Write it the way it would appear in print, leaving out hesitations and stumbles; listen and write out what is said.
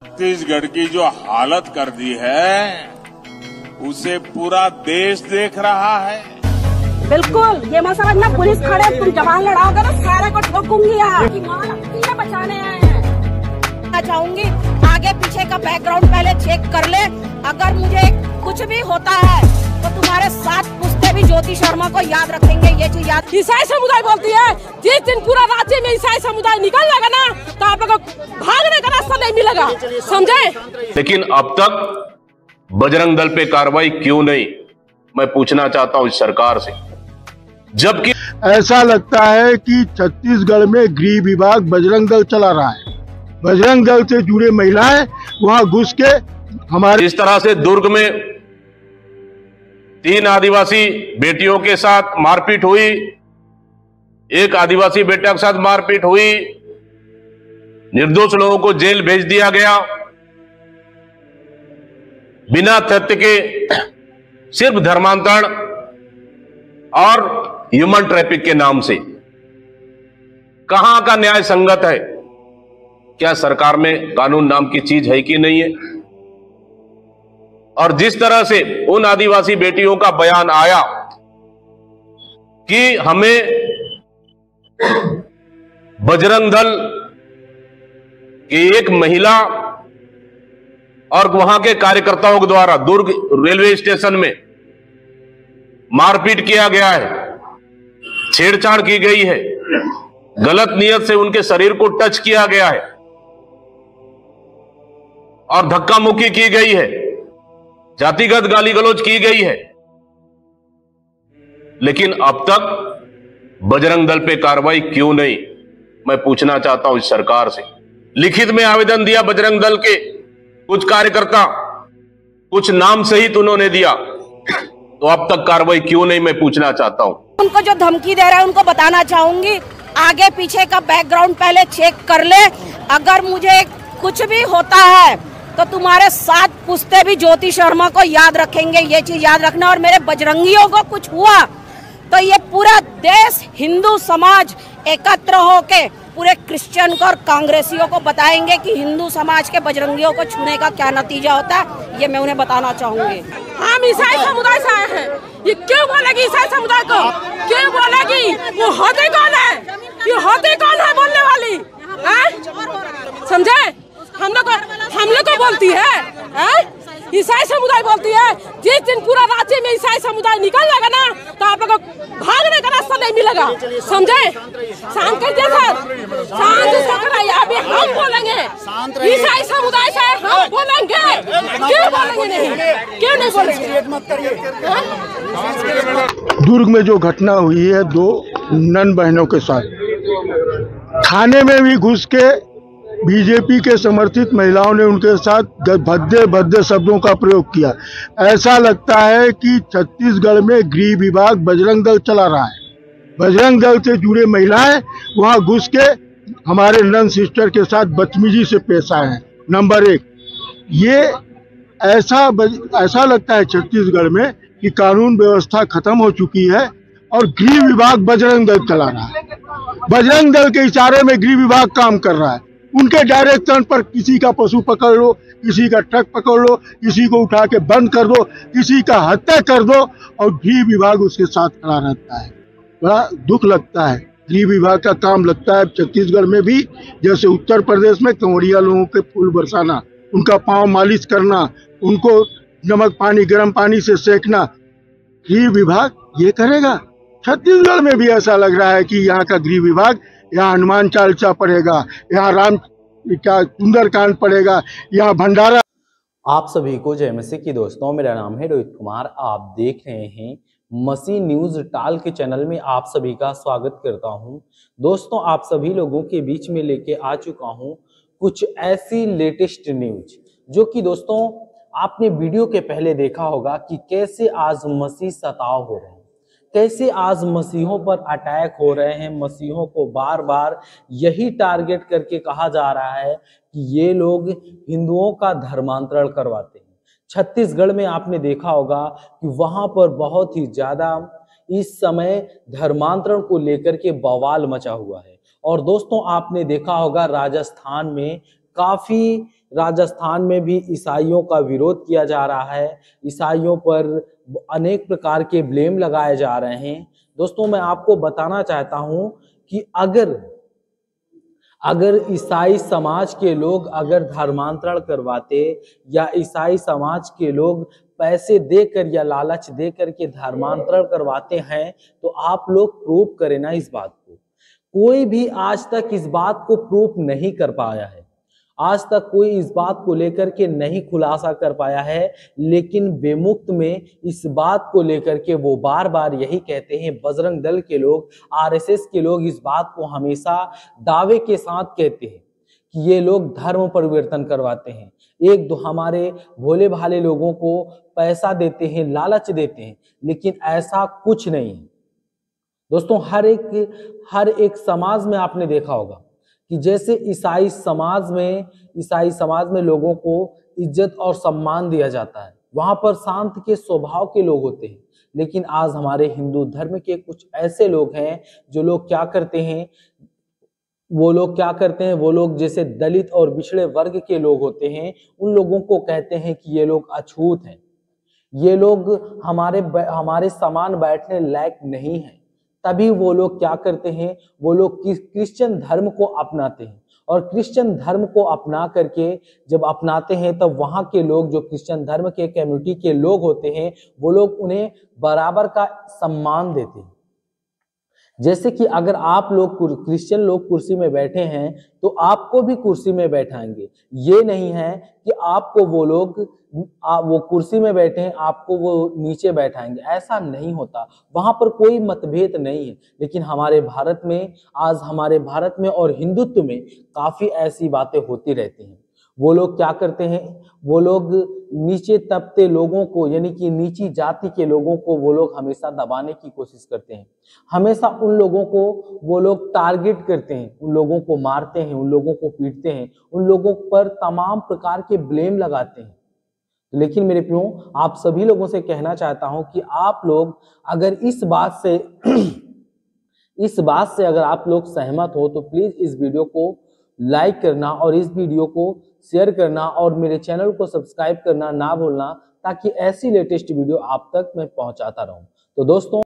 छत्तीसगढ़ की जो हालत कर दी है उसे पूरा देश देख रहा है। बिल्कुल, ये मत समझना पुलिस खड़े तुम जवान लड़ाओगे तो सारे को ठोकूंगी कि माँ बचाने आए हैं। मैं चाहूंगी आगे पीछे का बैकग्राउंड पहले चेक कर ले। अगर मुझे कुछ भी होता है तो तुम्हारे साथ पुश्ते भी ज्योति शर्मा को याद रखेंगे। ये चीज याद। ईसाई समुदाय बोलती है जिस दिन पूरा राज्य में ईसाई समुदाय निकल जाएगा ना तो आप लोगों को भागने का रास्ता नहीं मिलेगा, समझे। लेकिन अब तक बजरंग दल पे कार्रवाई क्यों नहीं, मैं पूछना चाहता हूं इस सरकार से। जबकि ऐसा लगता है कि छत्तीसगढ़ में गृह विभाग बजरंग दल चला रहा है। बजरंग दल से जुड़े महिलाएं वहां घुस के हमारे इस तरह से दुर्ग में 3 आदिवासी बेटियों के साथ मारपीट हुई, एक आदिवासी बेटा के साथ मारपीट हुई, निर्दोष लोगों को जेल भेज दिया गया बिना तथ्य के, सिर्फ धर्मांतरण और ह्यूमन ट्रैफिक के नाम से। कहां का न्याय संगत है? क्या सरकार में कानून नाम की चीज है कि नहीं है? और जिस तरह से उन आदिवासी बेटियों का बयान आया कि हमें बजरंग दल की एक महिला और वहां के कार्यकर्ताओं के द्वारा दुर्ग रेलवे स्टेशन में मारपीट किया गया है, छेड़छाड़ की गई है, गलत नियत से उनके शरीर को टच किया गया है और धक्का मुक्की की गई है, जातिगत गाली गलौज की गई है, लेकिन अब तक बजरंग दल पे कार्रवाई क्यों नहीं, मैं पूछना चाहता हूं इस सरकार से। लिखित में आवेदन दिया बजरंग दल के कुछ कार्यकर्ता, कुछ नाम सहित उन्होंने दिया, तो अब तक कार्रवाई क्यों नहीं, मैं पूछना चाहता हूं। उनको जो धमकी दे रहा है उनको बताना चाहूंगी आगे पीछे का बैकग्राउंड पहले चेक कर ले। अगर मुझे कुछ भी होता है तो तुम्हारे साथ पुश्ते भी ज्योति शर्मा को याद रखेंगे। ये चीज याद रखना। और मेरे बजरंगियों को कुछ हुआ तो ये पूरा देश, हिंदू समाज एकत्र होके पूरे क्रिश्चियन को और कांग्रेसियों को बताएंगे कि हिंदू समाज के बजरंगियों को छूने का क्या नतीजा होता है। ये मैं उन्हें बताना चाहूंगी। हम ईसाई समुदाय से आए हैं। ये क्यों बोलेगी ईसाई समुदाय को? क्यों बोलेगी? वो होते कौन है? ये होते कौन है बोलने वाली? समझे? हम लोग को बोलती है ईसाई समुदाय बोलती है जिस दिन पूरा राज्य में ईसाई समुदाय निकल जाएगा ना तो आप लोगों को भागने का रास्ता नहीं मिलेगा, समझे। शांत कर दिया सर, शांत से अभी हम बोलेंगे ईसाई समुदाय से हम बोलेंगे। क्यों बोलेंगे नहीं? क्यों नहीं बोलेंगे? दुर्ग में जो घटना हुई है 2 नन बहनों के साथ, थाने में भी घुस के बीजेपी के समर्थित महिलाओं ने उनके साथ भद्दे भद्दे शब्दों का प्रयोग किया। ऐसा लगता है कि छत्तीसगढ़ में गृह विभाग बजरंग दल चला रहा है। बजरंग दल से जुड़े महिलाएं वहां घुस के हमारे नन सिस्टर के साथ बदतमीजी से पेश आए हैं। नंबर 1, ये ऐसा लगता है छत्तीसगढ़ में कि कानून व्यवस्था खत्म हो चुकी है और गृह विभाग बजरंग दल चला रहा है। बजरंग दल के इशारे में गृह विभाग काम कर रहा है। उनके डायरेक्शन पर किसी का पशु पकड़ लो, किसी का ट्रक पकड़ लो, किसी को उठा के बंद कर दो, किसी का हत्या कर दो और गृह विभाग उसके साथ खड़ा रहता है। बड़ा दुख लगता है। गृह विभाग का काम लगता है छत्तीसगढ़ में भी जैसे उत्तर प्रदेश में कंवरिया लोगों के फूल बरसाना, उनका पांव मालिश करना, उनको नमक पानी गर्म पानी से सेकना, गृह विभाग ये करेगा। छत्तीसगढ़ में भी ऐसा लग रहा है कि यहाँ का गृह विभाग यहाँ हनुमान चालीसा पढ़ेगा, यहाँ राम क्या सुंदरकांड पढ़ेगा, यहाँ भंडारा। आप सभी को जय मसीह की दोस्तों, मेरा नाम है रोहित कुमार। आप देख रहे हैं मसीह न्यूज टाल के चैनल में आप सभी का स्वागत करता हूं। दोस्तों, आप सभी लोगों के बीच में लेके आ चुका हूं कुछ ऐसी लेटेस्ट न्यूज जो कि दोस्तों आपने वीडियो के पहले देखा होगा कि कैसे आज मसीह सताव हो रहे हैं, कैसे आज मसीहों पर अटैक हो रहे हैं। मसीहों को बार बार यही टारगेट करके कहा जा रहा है कि ये लोग हिंदुओं का धर्मांतरण करवाते हैं। छत्तीसगढ़ में आपने देखा होगा कि वहां पर बहुत ही ज्यादा इस समय धर्मांतरण को लेकर के बवाल मचा हुआ है। और दोस्तों आपने देखा होगा राजस्थान में काफी राजस्थान में भी ईसाइयों का विरोध किया जा रहा है, ईसाइयों पर अनेक प्रकार के ब्लेम लगाए जा रहे हैं। दोस्तों मैं आपको बताना चाहता हूं कि अगर ईसाई समाज के लोग अगर धर्मांतरण करवाते या ईसाई समाज के लोग पैसे देकर या लालच देकर के धर्मांतरण करवाते हैं तो आप लोग प्रूव करें ना इस बात को। कोई भी आज तक इस बात को प्रूफ नहीं कर पाया है, आज तक कोई इस बात को लेकर के नहीं खुलासा कर पाया है, लेकिन बेमुक्त में इस बात को लेकर के वो बार बार यही कहते हैं। बजरंग दल के लोग, आरएसएस के लोग इस बात को हमेशा दावे के साथ कहते हैं कि ये लोग धर्म परिवर्तन करवाते हैं, एक दो हमारे भोले भाले लोगों को पैसा देते हैं, लालच देते हैं, लेकिन ऐसा कुछ नहीं है। दोस्तों हर एक समाज में आपने देखा होगा कि जैसे ईसाई समाज में लोगों को इज्जत और सम्मान दिया जाता है, वहां पर शांत के स्वभाव के लोग होते हैं। लेकिन आज हमारे हिंदू धर्म के कुछ ऐसे लोग हैं जो लोग क्या करते हैं, वो लोग जैसे दलित और पिछड़े वर्ग के लोग होते हैं, उन लोगों को कहते हैं कि ये लोग अछूत हैं, ये लोग हमारे समान बैठने लायक नहीं है। तभी वो लोग क्या करते हैं, वो लोग क्रिश्चियन धर्म को अपनाते हैं, और क्रिश्चियन धर्म को अपना करके जब अपनाते हैं तब वहां के लोग जो क्रिश्चियन धर्म के कम्युनिटी के लोग होते हैं वो लोग उन्हें बराबर का सम्मान देते हैं। जैसे कि अगर आप लोग क्रिश्चियन लोग कुर्सी में बैठे हैं तो आपको भी कुर्सी में बैठाएंगे। ये नहीं है कि आपको वो कुर्सी में बैठे हैं आपको वो नीचे बैठाएंगे, ऐसा नहीं होता। वहां पर कोई मतभेद नहीं है। लेकिन हमारे भारत में और हिंदुत्व में काफी ऐसी बातें होती रहती हैं। वो लोग क्या करते हैं, वो लोग नीचे तबके लोगों को यानी कि नीची जाति के लोगों को वो लोग हमेशा दबाने की कोशिश करते हैं, हमेशा उन लोगों को वो लोग टारगेट करते हैं, उन लोगों को मारते हैं, उन लोगों को पीटते हैं, उन लोगों पर तमाम प्रकार के ब्लेम लगाते हैं। लेकिन मेरे प्रियो, आप सभी लोगों से कहना चाहता हूं कि आप लोग अगर इस बात से अगर आप लोग सहमत हो तो प्लीज इस वीडियो को लाइक करना और इस वीडियो को शेयर करना और मेरे चैनल को सब्सक्राइब करना ना भूलना, ताकि ऐसी लेटेस्ट वीडियो आप तक मैं पहुंचाता रहूं। तो दोस्तों